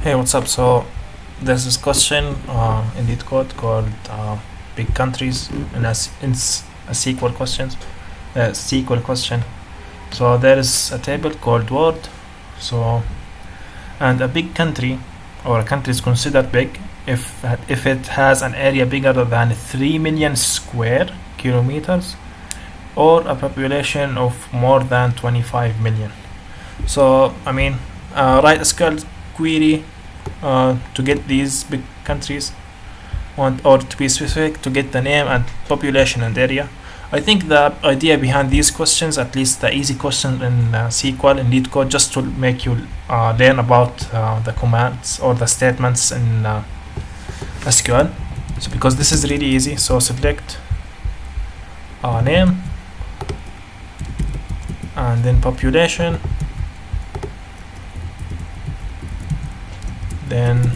Hey, what's up? So there's this question in LeetCode called big countries, and it's a SQL question. SQL question. So there is a table called word. So and a big country or a country is considered big if it has an area bigger than 3 million square kilometers or a population of more than 25 million. So I mean, write a SQL query to get these big countries, or to be specific, to get the name and population and area. I think the idea behind these questions, at least the easy question in SQL and LeetCode, just to make you learn about the commands or the statements in SQL. So because this is really easy, so select name and then population, then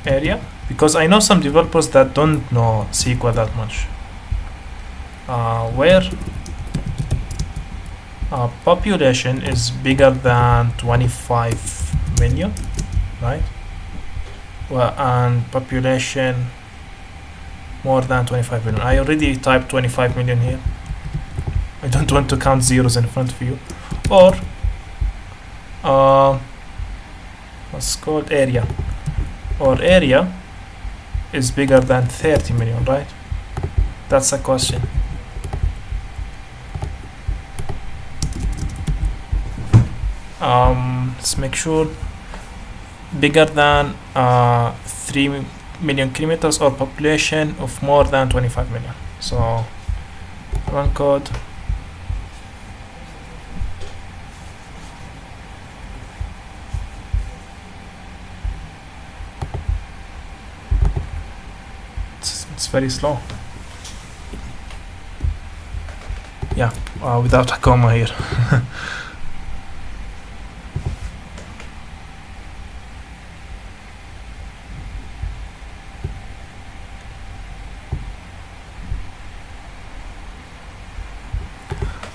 area, because I know some developers that don't know SQL that much. Where population is bigger than 25 million, right? Well, and population more than 25 million. I already typed 25 million here. I don't want to count zeros in front of you. Or what's called area, or area is bigger than 30 million, right? That's a question. Let's make sure bigger than 3 million kilometers or population of more than 25 million. So run code. It's very slow. Yeah, without a comma here.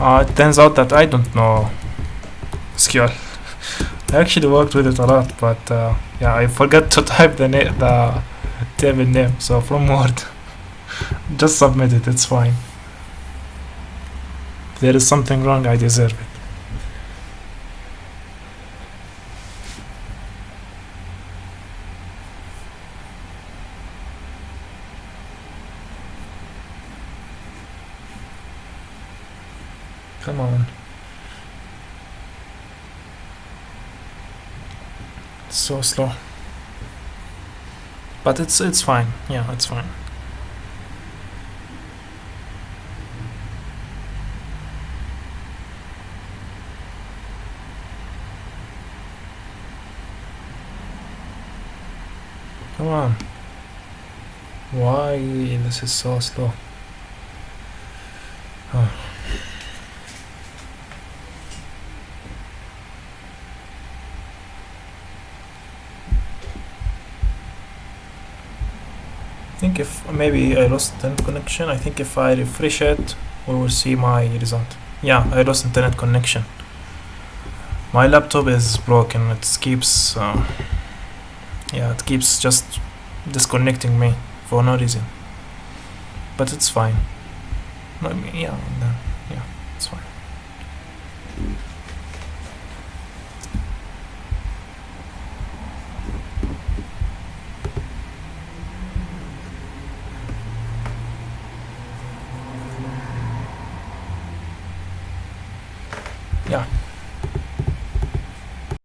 It turns out that I don't know SQL. I actually worked with it a lot, but yeah, I forgot to type the table name. So from Word, just submit it. It's fine. If there is something wrong, I deserve it. Come on. It's so slow. But it's fine. Yeah, it's fine. Come on. Why this is so slow? Oh. I think if maybe I lost internet connection, I think if I refresh it, we will see my result. Yeah, I lost internet connection. My laptop is broken. It keeps, yeah, it keeps just disconnecting me for no reason. But it's fine. Yeah, it's fine. Yeah.